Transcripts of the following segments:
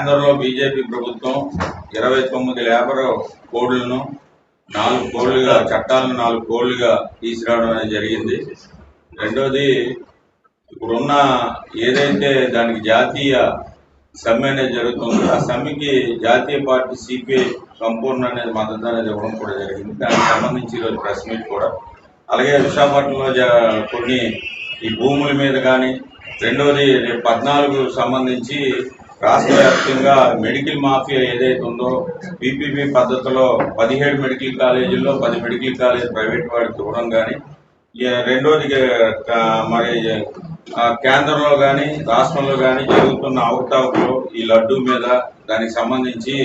కేంద్రంలో బీజేపీ ప్రభుత్వం 29 లేబర్ కోడ్లను 4 కోడ్లుగా చట్టాలను 4 కోడ్లుగా తీసుకురావడం అనేది జరిగింది. రెండోది ఇప్పుడున్న ఏదైతే దానికి జాతీయ సమ్మె అనేది జరుగుతుందో ఆ సమ్మెకి జాతీయ పార్టీ సిపిఐ సంపూర్ణ అనేది మద్దతు అనేది ఇవ్వడం కూడా జరిగింది. దానికి సంబంధించి ఈరోజు ప్రెస్ మీట్ కూడా, అలాగే విశాఖపట్నంలో కొన్ని ఈ భూముల మీద కానీ, రెండోది 14 సంబంధించి రాష్ట్ర వ్యాప్తంగా మెడికల్ మాఫియా ఏదైతే ఉందో పీపీపీ పద్ధతిలో 17 మెడికల్ కాలేజీల్లో 10 మెడికల్ కాలేజ్ ప్రైవేట్ వాడికి ఇవ్వడం కానీ, రెండోది మరి కేంద్రంలో కానీ రాష్ట్రంలో కానీ జరుగుతున్న అవకతవకలు ఈ లడ్డూ మీద దానికి సంబంధించి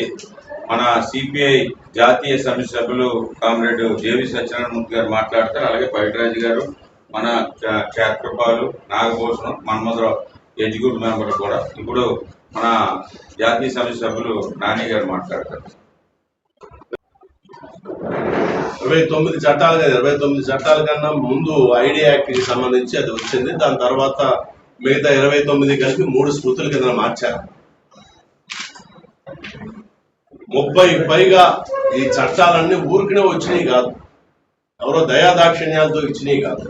మన సిపిఐ జాతీయ సమితి సభ్యులు కామ్రేడ్ జేవి సత్యనారాయణమూర్తి గారు మాట్లాడతారు. అలాగే పైటరాజు గారు, మన క్షేత్రపాలు, నాగభూషణం, మన్మధరావు ఎగ్జిక్యూటివ్ మెంబర్ కూడా ఇప్పుడు మన జాతీయ సమితి సభ్యులు నాని గారు మాట్లాడతారు. 29 చట్టాలు కదా, 29 చట్టాల కన్నా ముందు ఐడి యాక్ట్కి సంబంధించి అది వచ్చింది. దాని తర్వాత మిగతా 29 కలిపి 3 స్మృతుల కింద మార్చారు. 30 పైగా ఈ చట్టాలన్నీ ఊరికనే వచ్చినాయి కాదు, ఎవరో దయాదాక్షిణ్యాలతో ఇచ్చినాయి కాదు.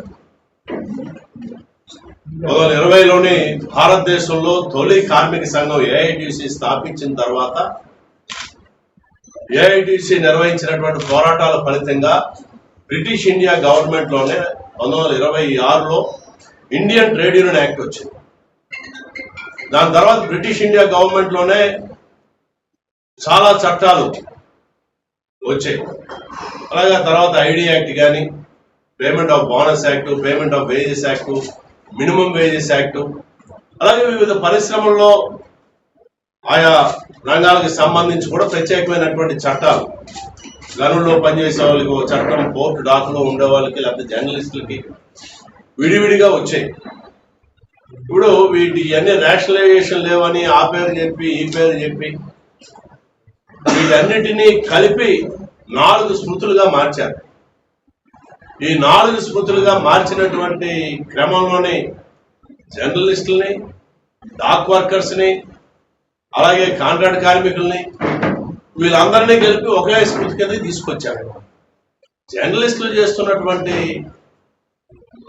2020లోనే భారతదేశంలో తొలి కార్మిక సంఘం ఏఐటిసి స్థాపించిన తర్వాత ఏఐటిసి నిర్వహించినటువంటి పోరాటాల ఫలితంగా బ్రిటిష్ ఇండియా గవర్నమెంట్ లోనే 1926లో ఇండియన్ ట్రేడ్ యూనియన్ యాక్ట్ వచ్చింది. దాని తర్వాత బ్రిటిష్ ఇండియా గవర్నమెంట్ లోనే చాలా చట్టాలు వచ్చాయి. అలాగే తర్వాత ఐడి యాక్ట్ కానీ, payment of bonus act, payment of wages act, minimum wages act, అలాగే వివిధ పరిశ్రమల్లో ఆయా రంగాలకు సంబంధించి కూడా ప్రత్యేకమైనటువంటి చట్టాలు, గనుల్లో పనిచేసే వాళ్ళకి ఒక చట్టం, పోర్టు డాక్లో ఉండే వాళ్ళకి, లేకపోతే జర్నలిస్టులకి విడివిడిగా వచ్చాయి. ఇప్పుడు వీటి నేషనలైజేషన్ లేవని ఆ పేరు చెప్పి ఈ పేరు చెప్పి వీటన్నిటినీ కలిపి 4 స్మృతులుగా మార్చారు. ఈ 4 స్మృతులుగా మార్చినటువంటి క్రమంలోనే జర్నలిస్టులని, డాక్ వర్కర్స్ని, అలాగే కాంట్రాక్ట్ కార్మికుల్ని, వీళ్ళందరినీ కలిపి ఒకే స్మృతి కింద తీసుకొచ్చారు. జర్నలిస్టులు చేస్తున్నటువంటి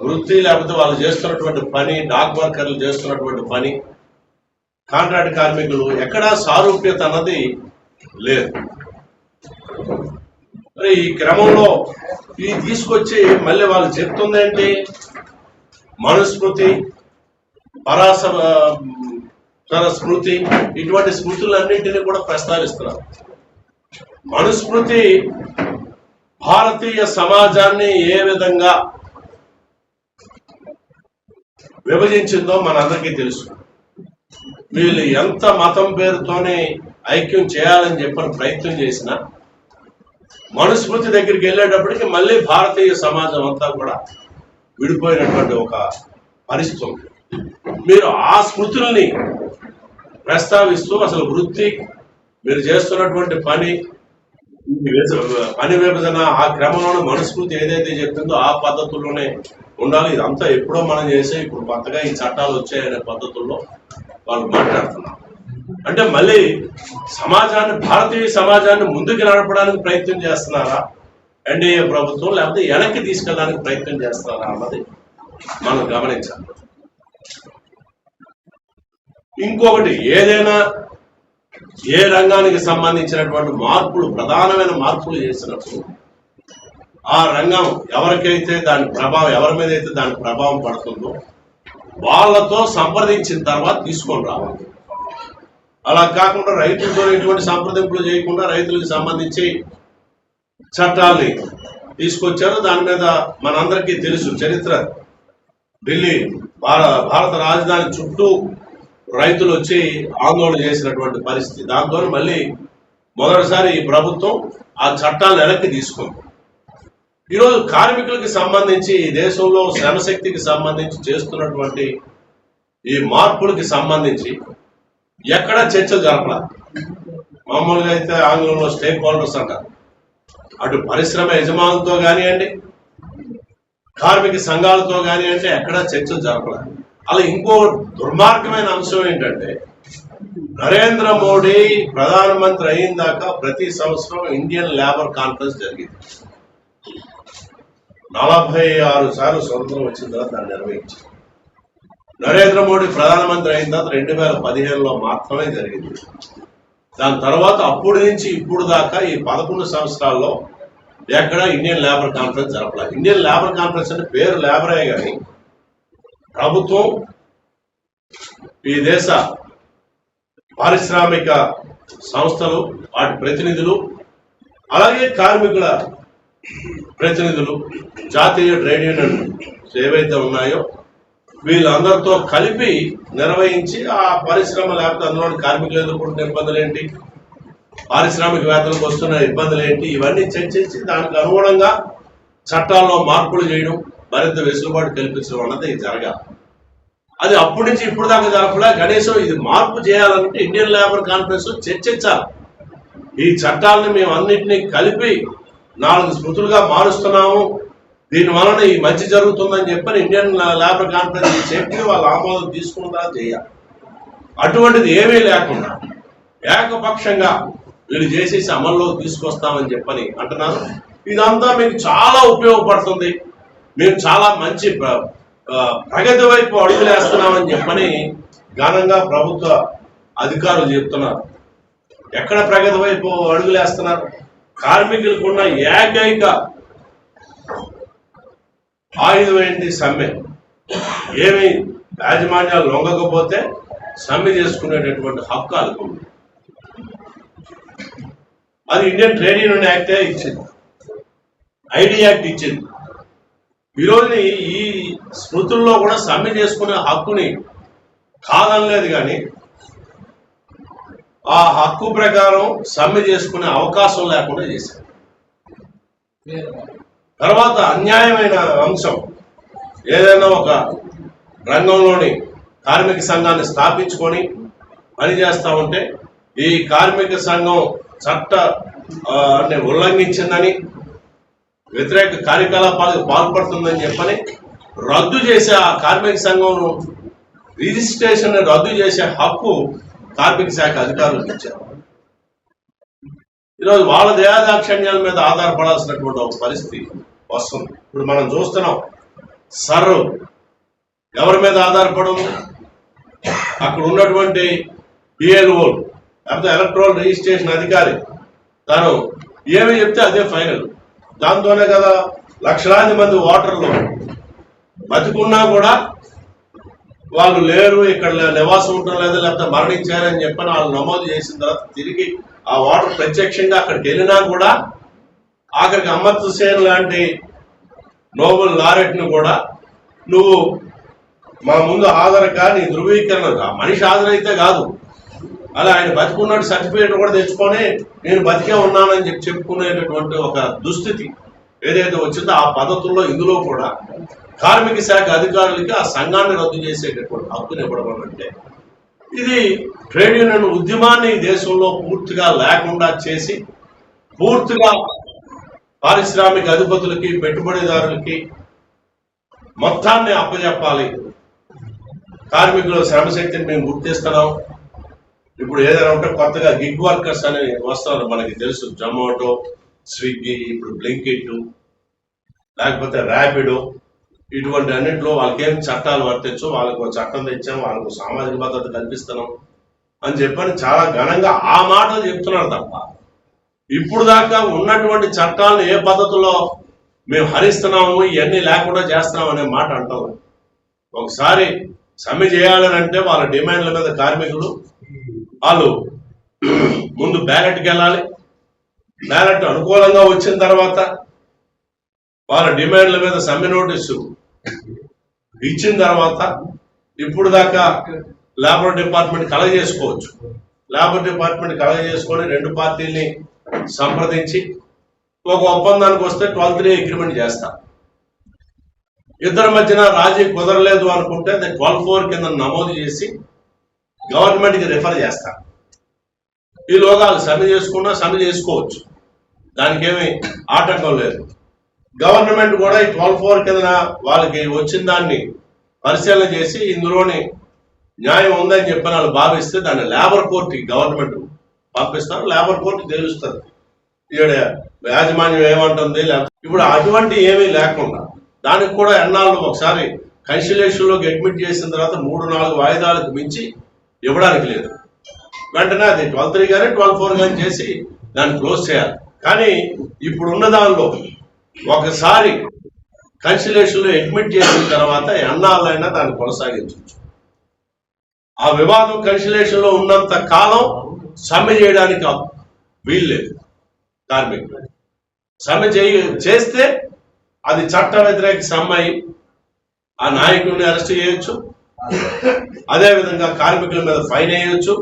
వృత్తి, లేకపోతే వాళ్ళు చేస్తున్నటువంటి పని, డాక్ వర్కర్లు చేస్తున్నటువంటి పని, కాంట్రాక్ట్ కార్మికులు ఎక్కడా సారూప్యత అన్నది లేదు. మరి ఈ క్రమంలో ఈ తీసుకొచ్చి మళ్ళీ వాళ్ళు చెప్తుందేంటి, మనుస్మృతి, స్మృతి, ఇటువంటి స్మృతులన్నింటినీ కూడా ప్రస్తావిస్తున్నారు. మనుస్మృతి భారతీయ సమాజాన్ని ఏ విధంగా విభజించిందో మనందరికీ తెలుసు. వీళ్ళు ఎంత మతం పేరుతోనే ఐక్యం చేయాలని చెప్పని ప్రయత్నం చేసినా మనుస్మృతి దగ్గరికి వెళ్ళేటప్పటికి మళ్ళీ భారతీయ సమాజం అంతా కూడా విడిపోయినటువంటి ఒక పరిస్థితి ఉంది. మీరు ఆ స్మృతుల్ని ప్రస్తావిస్తూ అసలు వృత్తి, మీరు చేస్తున్నటువంటి పని విభజన, ఆ క్రమంలోనే మనుస్మృతి ఏదైతే చెప్తుందో ఆ పద్ధతుల్లోనే ఉండాలి. ఇదంతా ఎప్పుడో మనం చేసే, ఇప్పుడు కొత్తగా ఈ చట్టాలు వచ్చాయనే పద్ధతుల్లో వాళ్ళు మాట్లాడుతున్నారు. అంటే మళ్ళీ సమాజాన్ని, భారతీయ సమాజాన్ని ముందుకు నడపడానికి ప్రయత్నం చేస్తున్నారా ఎన్డీఏ ప్రభుత్వం, లేకపోతే వెనక్కి తీసుకెళ్ళడానికి ప్రయత్నం చేస్తున్నారా అన్నది మనం గమనించాలి. ఇంకొకటి, ఏదైనా ఏ రంగానికి సంబంధించినటువంటి మార్పులు, ప్రధానమైన మార్పులు చేసినప్పుడు ఆ రంగం ఎవరికైతే దాని ప్రభావం, ఎవరి మీద అయితే దాని ప్రభావం పడుతుందో వాళ్ళతో సంప్రదించిన తర్వాత తీసుకొని రావాలి. అలా కాకుండా రైతులతో ఎటువంటి సంప్రదింపులు చేయకుండా రైతులకు సంబంధించి చట్టాల్ని తీసుకొచ్చారు. దాని మీద మనందరికీ తెలుసు చరిత్ర. ఢిల్లీ భారత రాజధాని చుట్టూ రైతులు వచ్చి ఆందోళన చేసినటువంటి పరిస్థితి. దాంతో మళ్ళీ మొదటిసారి ఈ ప్రభుత్వం ఆ చట్టాలను వెనక్కి తీసుకుంది. ఈరోజు కార్మికులకి సంబంధించి, దేశంలో శ్రమశక్తికి సంబంధించి చేస్తున్నటువంటి ఈ మార్పులకి సంబంధించి ఎక్కడ చర్చ జరపల. మామూలుగా అయితే ఆంగ్లంలో స్టేక్ హోల్డర్స్ అంటారు. అటు పరిశ్రమ యజమానులతో కానివ్వండి, కార్మిక సంఘాలతో కానివ్వండి, ఎక్కడా చర్చ జరపల. అలా ఇంకో దుర్మార్గమైన అంశం ఏంటంటే, నరేంద్ర మోడీ ప్రధానమంత్రి అయిన దాకా ప్రతి సంవత్సరం ఇండియన్ లేబర్ కాన్ఫరెన్స్ జరిగింది. 46 సార్లు స్వతంత్రం వచ్చిన తర్వాత దాన్ని నిర్వహించారు. నరేంద్ర మోడీ ప్రధానమంత్రి అయిన తర్వాత 2015లో మాత్రమే జరిగింది. దాని తర్వాత అప్పటి నుంచి ఇప్పుడు దాకా ఈ 11 సంవత్సరాల్లో ఎక్కడ ఇండియన్ లేబర్ కాన్ఫరెన్స్ జరపలేదు. ఇండియన్ లేబర్ కాన్ఫరెన్స్ అంటే పేరు లేబరే కానీ ప్రభుత్వం, ఈ దేశ పారిశ్రామిక సంస్థలు, వాటి ప్రతినిధులు, అలాగే కార్మికుల ప్రతినిధులు, జాతీయ ట్రేడ్ యూనియన్ ఏవైతే ఉన్నాయో వీళ్ళందరితో కలిపి నిర్వహించి ఆ పరిశ్రమ లేకపోతే అందులో కార్మికులు ఎదుర్కొంటున్న ఇబ్బందులు ఏంటి, పారిశ్రామికవేత్తలకు వస్తున్న ఇబ్బందులు ఏంటి, ఇవన్నీ చర్చించి దానికి అనుగుణంగా చట్టాల్లో మార్పులు చేయడం, మరింత వెసులుబాటు కల్పించడం అన్నది జరగాలి. అది అప్పటి నుంచి ఇప్పుడు దాకా జరపలే. కనీసం ఇది మార్పు చేయాలంటే ఇండియన్ లేబర్ కాన్ఫరెన్స్ చర్చించాలి. ఈ చట్టాలను మేము అన్నింటినీ కలిపి 4 స్మృతులుగా మారుస్తున్నాము, దీని వలన ఈ మంచి జరుగుతుందని చెప్పని ఇండియన్ లేబర్ కాన్ఫరెన్స్ చెప్పి వాళ్ళ ఆమోదం తీసుకున్న చేయాలి. అటువంటిది ఏమీ లేకుండా ఏకపక్షంగా వీళ్ళు చేసేసి అమల్లో తీసుకొస్తామని చెప్పని అంటున్నారు. ఇదంతా మీకు చాలా ఉపయోగపడుతుంది, మేము చాలా మంచి ప్రగతి వైపు అడుగులేస్తున్నామని చెప్పని ఘనంగా ప్రభుత్వ అధికారులు చెప్తున్నారు. ఎక్కడ ప్రగతి వైపు అడుగులేస్తున్నారు? కార్మికులకున్న ఏకైక ఆయుధం ఏంటి? సమ్మె. ఏమి యాజమాన్యాలు లొంగకపోతే సమ్మె చేసుకునేటటువంటి హక్కు అనుకుంది. అది ఇండియన్ ట్రేడ్ యూనియన్ యాక్టే ఇచ్చింది, ఐడి యాక్ట్ ఇచ్చింది. ఈరోజు ఈ స్మృతుల్లో కూడా సమ్మె చేసుకునే హక్కుని కాదనలేదు, కానీ ఆ హక్కు ప్రకారం సమ్మె చేసుకునే అవకాశం లేకుండా చేశారు. తర్వాత అన్యాయమైన అంశం, ఏదైనా ఒక రంగంలోని కార్మిక సంఘాన్ని స్థాపించుకొని పనిచేస్తా ఉంటే ఈ కార్మిక సంఘం చట్టాన్ని ఉల్లంఘించిందని, వ్యతిరేక కార్యకలాపాలకు పాల్పడుతుందని చెప్పని రద్దు చేసే ఆ కార్మిక సంఘం రిజిస్ట్రేషన్ రద్దు చేసే హక్కు కార్మిక శాఖ అధికారులకు ఇచ్చారు. ఈరోజు వాళ్ళ దయాదాక్షణ్యాల మీద ఆధారపడాల్సినటువంటి ఒక పరిస్థితి వస్తుంది. ఇప్పుడు మనం చూస్తున్నాం, సర్వ్ ఎవరి మీద ఆధారపడి ఉంది? అక్కడ ఉన్నటువంటి పిఎల్ఓ లేకపోతే ఎలక్ట్రల్ రిజిస్ట్రేషన్ అధికారి, తను ఏమి చెప్తే అదే ఫైనల్. దాంతోనే కదా లక్షలాది మంది ఓటర్లు బతుకున్నా కూడా వాళ్ళు లేరు, ఇక్కడ నివాసం ఉండడం లేదు, లేకపోతే మరణించారని చెప్పని వాళ్ళు నమోదు చేసిన తర్వాత తిరిగి ఆ ఓటర్ ప్రత్యక్షంగా అక్కడికి వెళ్ళినా కూడా ఆఖరికి అమర్త్ హుసేన్ లాంటి నోబెల్ లారెట్ను కూడా నువ్వు మా ముందు హాజరుగా నీ ధృవీకరణ, మనిషి హాజరైతే కాదు, అలా ఆయన బతుకున్నట్టు సర్టిఫికేట్ కూడా తెచ్చుకొని నేను బతికే ఉన్నానని చెప్పుకునేటటువంటి ఒక దుస్థితి ఏదైతే వచ్చిందో ఆ పద్ధతుల్లో ఇందులో కూడా కార్మిక శాఖ అధికారులకి ఆ సంఘాన్ని రద్దు చేసేటటువంటి హక్కుని ఇవ్వడం అంటే ఇది ట్రేడ్ యూనియన్ ఉద్యమాన్ని దేశంలో పూర్తిగా లేకుండా చేసి పూర్తిగా పారిశ్రామిక అధిపతులకి, పెట్టుబడిదారులకి మొత్తాన్ని అప్పచెప్పాలి. కార్మికుల శ్రమశక్తిని మేము గుర్తిస్తున్నాం. ఇప్పుడు ఏదైనా ఉంటే కొత్తగా గిగ్ వర్కర్స్ అని వస్తున్నారు, మనకి తెలుసు. జొమాటో, స్విగ్గీ, ఇప్పుడు బ్లింకిట్, లేకపోతే ర్యాపిడో, ఇటువంటి అన్నింటిలో వాళ్ళకేం చట్టాలు వర్తించు, వాళ్ళకు చట్టం తెచ్చాం, వాళ్ళకు సామాజిక భద్రత కల్పిస్తున్నాం అని చెప్పని చాలా ఘనంగా ఆ మాటలు చెప్తున్నారు తప్ప ఇప్పుడు దాకా ఉన్నటువంటి చట్టాలను ఏ పద్ధతిలో మేము హరిస్తున్నాము, ఇవన్నీ లేకుండా చేస్తున్నాం అనే మాట అంటాం. ఒకసారి సమ్మె చేయాలని అంటే వాళ్ళ డిమాండ్ల మీద కార్మికులు వాళ్ళు ముందు బ్యాలెట్కి వెళ్ళాలి. బ్యాలెట్ అనుకూలంగా వచ్చిన తర్వాత వాళ్ళ డిమాండ్ల మీద సమ్మె నోటీసు ఇచ్చిన తర్వాత ఇప్పుడు దాకా లేబర్ డిపార్ట్మెంట్ కలగజేసుకోవచ్చు. లేబర్ డిపార్ట్మెంట్ కలగజేసుకొని 2 పార్టీల్ని సంప్రదించి ఒక ఒప్పందానికి వస్తే 12(3) అగ్రిమెంట్ చేస్తాం. ఇద్దరి మధ్యన రాజీ కుదరలేదు అనుకుంటే 12(4) కింద నమోదు చేసి గవర్నమెంట్కి రిఫర్ చేస్తాం. ఈలోగా సమ్మె చేసుకున్నా సమ్మె చేసుకోవచ్చు, దానికి ఏమి ఆటంకం లేదు. గవర్నమెంట్ కూడా ఈ 12(4) కింద వాళ్ళకి వచ్చిన దాన్ని పరిశీలన చేసి ఇందులోని న్యాయం ఉందని చెప్పని వాళ్ళు భావిస్తే దాన్ని లేబర్ కోర్టుకి గవర్నమెంట్ పంపిస్తారు, లేబర్ కోర్టు తెలుస్తుంది ఇక్కడ యాజమాన్యం ఏమంటుంది. ఇప్పుడు అటువంటి ఏమీ లేకుండా దానికి కూడా ఎన్నాళ్ళు ఒకసారి కన్సిలేషన్లోకి అడ్మిట్ చేసిన తర్వాత 3-4 వాయిదాలకు మించి ఇవ్వడానికి లేదు. వెంటనే అది 12-3 కానీ 12-4 కానీ చేసి దాన్ని క్లోజ్ చేయాలి. కానీ ఇప్పుడున్న దానిలో ఒకసారి కన్సిలేషన్లో అడ్మిట్ చేసిన తర్వాత ఎన్నాళ్ళైనా దాన్ని కొనసాగించవచ్చు. ఆ వివాదం కన్సిలేషన్లో ఉన్నంత కాలం సమ్మె చేయడానికి వీల్లేదు. కార్మికులు సమ్మె చేస్తే అది చట్ట వ్యతిరేక సమ్మె అయి ఆ నాయకుడిని అరెస్ట్ చేయొచ్చు, అదేవిధంగా కార్మికుల మీద ఫైన్ వేయొచ్చు,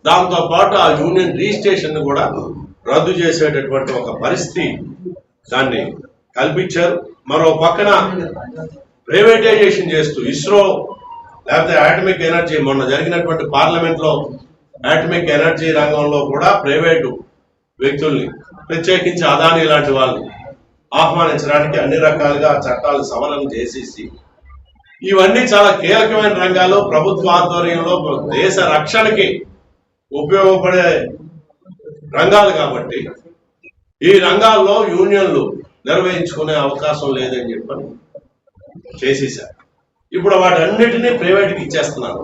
దాంతో పాటు ఆ యూనియన్ రిజిస్ట్రేషన్ కూడా రద్దు చేసేటటువంటి ఒక పరిస్థితి దాన్ని కల్పించారు. మరో పక్కన ప్రైవేటైజేషన్ చేస్తూ ఇస్రో లేకపోతే ఆటమిక్ ఎనర్జీ మొన్న జరిగినటువంటి పార్లమెంట్ లో ఆటమిక్ ఎనర్జీ రంగంలో కూడా ప్రైవేటు వ్యక్తుల్ని ప్రత్యేకించి అదానీ లాంటి వాళ్ళని ఆహ్వానించడానికి అన్ని రకాలుగా చట్టాలు సవరణ చేసేసి ఇవన్నీ చాలా కీలకమైన రంగాలు ప్రభుత్వ ఆధ్వర్యంలో దేశ రక్షణకి ఉపయోగపడే రంగాలు కాబట్టి ఈ రంగాల్లో యూనియన్లు నిర్వహించుకునే అవకాశం లేదని చెప్పని చేసేసారు. ఇప్పుడు వాటన్నిటినీ ప్రైవేట్కి ఇచ్చేస్తున్నారు.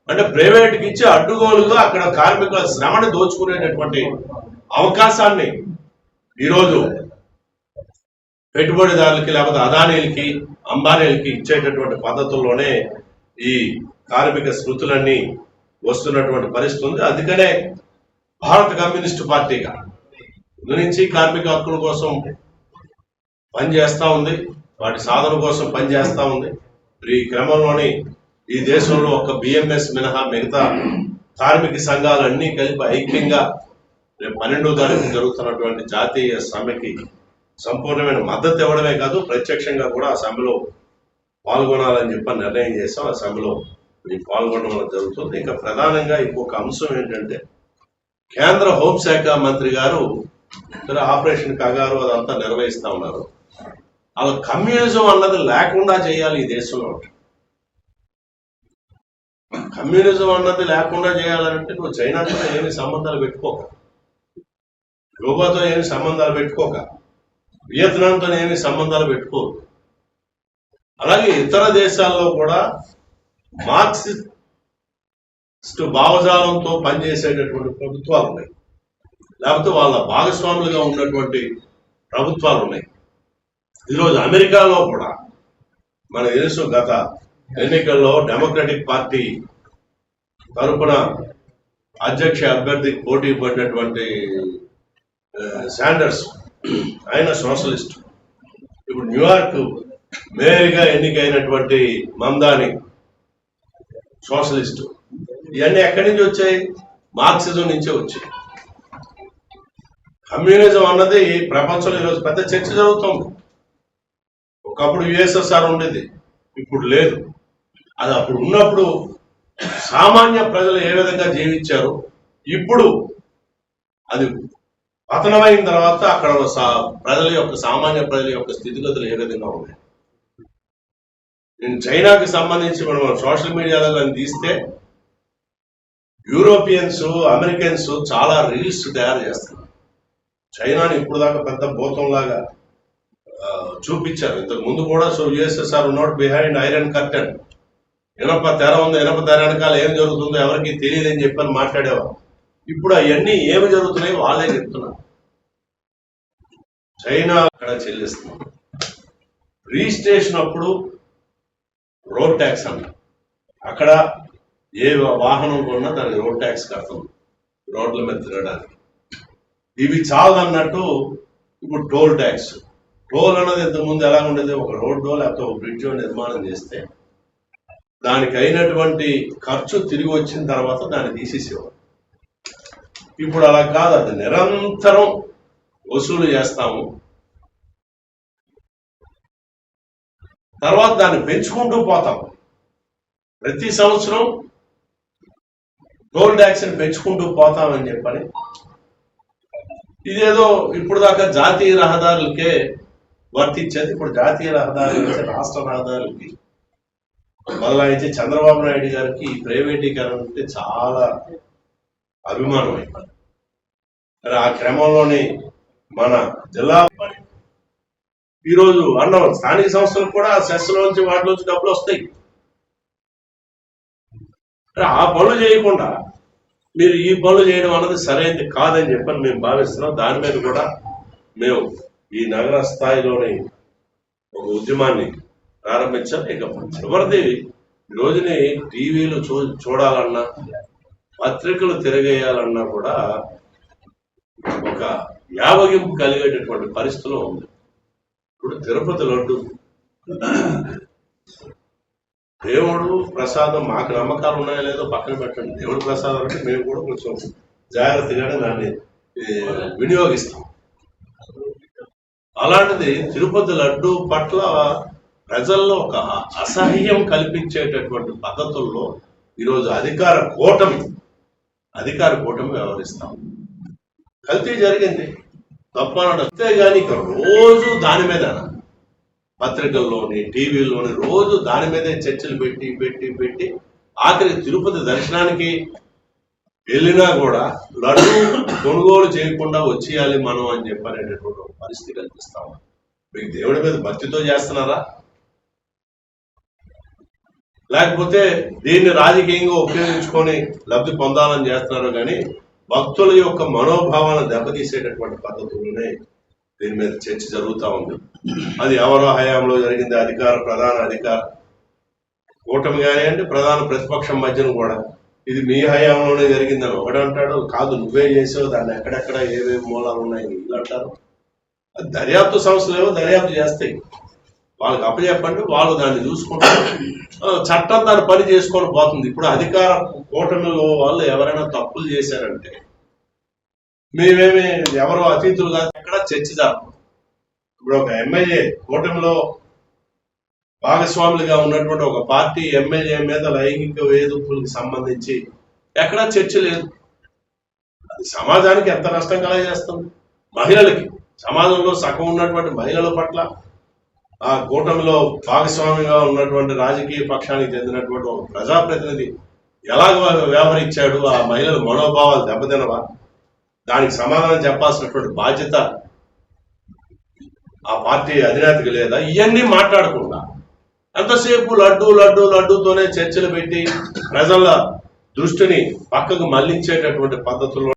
అంటే ప్రైవేట్కి ఇచ్చి అడ్డుగోలుగా అక్కడ కార్మికుల శ్రమను దోచుకునేటటువంటి అవకాశాన్ని ఈరోజు పెట్టుబడిదారులకి లేకపోతే అదానీలకి అంబానీలకి ఇచ్చేటటువంటి పద్ధతుల్లోనే ఈ కార్మిక స్మృతులన్నీ వస్తున్నటువంటి పరిస్థితి ఉంది. అందుకనే భారత కమ్యూనిస్టు పార్టీగా నుంచి కార్మిక హక్కుల కోసం పనిచేస్తూ ఉంది, వాటి సాధన కోసం పనిచేస్తూ ఉంది. ఈ క్రమంలోని ఈ దేశంలో ఒక బిఎంఎస్ మినహా మిగతా కార్మిక సంఘాలన్నీ కలిపి ఐక్యంగా రేపు 12వ తారీఖు జరుగుతున్నటువంటి జాతీయ సమ్మెకి సంపూర్ణమైన మద్దతు ఇవ్వడమే కాదు, ప్రత్యక్షంగా కూడా ఆ సమ్మెలో పాల్గొనాలని చెప్పి నిర్ణయం చేస్తాం. ఆ సమ్మెలో పాల్గొనడం జరుగుతుంది. ఇంకా ప్రధానంగా ఇంకొక అంశం ఏంటంటే కేంద్ర హోంశాఖ మంత్రి గారు ఆపరేషన్ కగారు అదంతా నిర్వహిస్తా ఉన్నారు. అలా కమ్యూనిజం అన్నది లేకుండా చేయాలి ఈ దేశంలో. కమ్యూనిజం అన్నది లేకుండా చేయాలంటే నువ్వు చైనాతో ఏమి సంబంధాలు పెట్టుకోక, క్యూబాతో ఏమి సంబంధాలు పెట్టుకోక, వియత్నాంతో ఏమి సంబంధాలు పెట్టుకోరు. అలాగే ఇతర దేశాల్లో కూడా మార్క్సిస్ట్ భావజాలంతో పనిచేసేటటువంటి ప్రభుత్వాలు ఉన్నాయి, లేకపోతే వాళ్ళ భాగస్వాములుగా ఉన్నటువంటి ప్రభుత్వాలు ఉన్నాయి. ఈరోజు అమెరికాలో కూడా మనకు తెలుసు, గత ఎన్నికల్లో డెమోక్రటిక్ పార్టీ తరఫున అధ్యక్ష అభ్యర్థికి పోటీ పడినటువంటి శాండర్స్, ఆయన సోషలిస్ట్. ఇప్పుడు న్యూయార్క్ మేయర్గా ఎన్నికైనటువంటి మందాని సోషలిస్టు. ఇవన్నీ ఎక్కడి నుంచి వచ్చాయి? మార్క్సిజం నుంచే వచ్చాయి. కమ్యూనిజం అన్నది ప్రపంచంలో ఈరోజు పెద్ద చర్చ జరుగుతుంది. ఒకప్పుడు యుఎస్ఎస్ఆర్ ఉండేది, ఇప్పుడు లేదు. అది అప్పుడు ఉన్నప్పుడు సామాన్య ప్రజలు ఏ విధంగా జీవించారు, ఇప్పుడు అది పతనమైన తర్వాత అక్కడ ప్రజల యొక్క సామాన్య ప్రజల యొక్క స్థితిగతులు ఏ విధంగా ఉన్నాయి. నేను చైనాకి సంబంధించి మనం సోషల్ మీడియాలో కానీ తీస్తే యూరోపియన్స్, అమెరికన్స్ చాలా రీల్స్ తయారు చేస్తున్నారు. చైనాని ఇప్పుడు దాకా పెద్ద భూతంలాగా చూపించారు. ఇంతకు ముందు కూడా USSR not behind iron curtain, ఇనప తెర ఉంది, ఇనప తెర వెనకాల ఏం జరుగుతుందో ఎవరికి తెలియదని చెప్పని మాట్లాడేవారు. ఇప్పుడు అవన్నీ ఏమి జరుగుతున్నాయి వాళ్ళే చెప్తున్నారు. చైనా అక్కడ చెల్లిస్తున్నారు. రిజిస్ట్రేషన్ అప్పుడు రోడ్ ట్యాక్స్ అన్న, అక్కడ ఏ వాహనం కొన్నా దానికి రోడ్ ట్యాక్స్ కడుతుంది రోడ్ల మీద తిరగడానికి. ఇవి చాలన్నట్టు ఇప్పుడు టోల్ ట్యాక్స్. టోల్ అన్నది ఇంతకుముందు ఎలా ఉండేది, ఒక రోడ్డో లేకపోతే ఒక బ్రిడ్జో నిర్మాణం చేస్తే దానికి అయినటువంటి ఖర్చు తిరిగి వచ్చిన తర్వాత దాన్ని తీసేసేవారు. ఇప్పుడు అలా కాదు, అది నిరంతరం వసూలు చేస్తాము, తర్వాత దాన్ని పెంచుకుంటూ పోతాం. ప్రతి సంవత్సరం టోల్ ట్యాక్స్ని పెంచుకుంటూ పోతామని చెప్పని. ఇదేదో ఇప్పుడు దాకా జాతీయ రహదారులకే వర్తించేది, ఇప్పుడు జాతీయ రహదారుల నుంచి రాష్ట్ర రహదారులకి మొదలైతే చంద్రబాబు నాయుడు గారికి ఈ ప్రైవేటీకరణ అంటే చాలా అభిమానం అయిపోయింది. మరి ఆ క్రమంలోనే మన జిల్లా ఈరోజు అన్న స్థానిక సంస్థలకు కూడా సెస్లోంచి వాటిలోంచి డబ్బులు వస్తాయి. ఆ పనులు చేయకుండా మీరు ఈ పనులు చేయడం అన్నది సరైనది కాదని చెప్పని మేము భావిస్తున్నాం. దాని మీద కూడా మేము ఈ నగర స్థాయిలోని ఒక ఉద్యమాన్ని ప్రారంభించాం. ఇక చివరిది ఈ రోజుని టీవీలు చూడాలన్నా పత్రికలు తిరగేయాలన్నా కూడా ఒక యావగింపు కలిగేటటువంటి పరిస్థితిలో ఉంది. ఇప్పుడు తిరుపతి లడ్డు దేవుడు ప్రసాదం మాకు నమ్మకాలు ఉన్నాయో లేదో పక్కన పెట్టండి. దేవుడు ప్రసాదం అంటే మేము కూడా కొంచెం జాగ్రత్తగానే దాన్ని వినియోగిస్తాం. అలాంటిది తిరుపతి లడ్డు పట్ల ప్రజల్లో ఒక అసహ్యం కల్పించేటటువంటి పద్ధతుల్లో ఈరోజు అధికార కూటమి వ్యవహరిస్తాం. కల్తీ జరిగింది తప్పనంటే కానీ ఇక రోజు దాని మీద పత్రికల్లోని టీవీల్లోని రోజు దాని మీదే చర్చలు పెట్టి ఆఖరి తిరుపతి దర్శనానికి వెళ్ళినా కూడా లడ్డు కొనుగోలు చేయకుండా వచ్చేయాలి మనం అని చెప్పనేటటువంటి ఒక పరిస్థితి కల్పిస్తాం. మీకు దేవుడి మీద భక్తితో చేస్తున్నారా, లేకపోతే దీన్ని రాజకీయంగా ఉపయోగించుకొని లబ్ధి పొందాలని చేస్తున్నారో కానీ భక్తుల యొక్క మనోభావాలను దెబ్బతీసేటటువంటి పద్ధతుల్లోనే దీని మీద చర్చ జరుగుతూ ఉంది. అది ఎవరో హయాంలో జరిగింది, ప్రధాన అధికార కూటమి కానివ్వండి, ప్రధాన ప్రతిపక్షం మధ్యన కూడా ఇది మీ హయాంలోనే జరిగిందని ఒకడంటాడు, కాదు నువ్వే చేసావు, దాన్ని ఎక్కడెక్కడ ఏవేవి మూలాలు ఉన్నాయి వీళ్ళు అంటారు. అది దర్యాప్తు సంస్థలు ఏవో దర్యాప్తు చేస్తాయి, వాళ్ళకి అప్పచెప్పండి, వాళ్ళు దాన్ని చూసుకుంటారు, చట్టం దాన్ని పని చేసుకొని పోతుంది. ఇప్పుడు అధికార కూటమిలో వాళ్ళు ఎవరైనా తప్పులు చేశారంటే మేమేమి ఎవరో అతిథులు కాదు, ఎక్కడ చర్చ జరపం. ఇప్పుడు ఒక ఎమ్మెల్యే కూటమిలో భాగస్వాములుగా ఉన్నటువంటి ఒక పార్టీ ఎమ్మెల్యే మీద లైంగిక వేధింపులకు సంబంధించి ఎక్కడా చర్చ లేదు. అది సమాజానికి ఎంత నష్టం కలగజేస్తుంది. మహిళలకి, సమాజంలో సగం ఉన్నటువంటి మహిళల పట్ల ఆ కూటమిలో భాగస్వామిగా ఉన్నటువంటి రాజకీయ పక్షానికి చెందినటువంటి ఒక ప్రజాప్రతినిధి ఎలాగ వ్యవహరించాడు, ఆ మహిళల మనోభావాలు దెబ్బతినవా, దానికి సమాధానం చెప్పాల్సినటువంటి బాధ్యత ఆ పార్టీ అధినేతకి లేదా? ఇవన్నీ మాట్లాడకుండా ఎంతసేపు లడ్డూతోనే చర్చలు పెట్టి ప్రజల దృష్టిని పక్కకు మళ్లించేటటువంటి పద్ధతుల్లో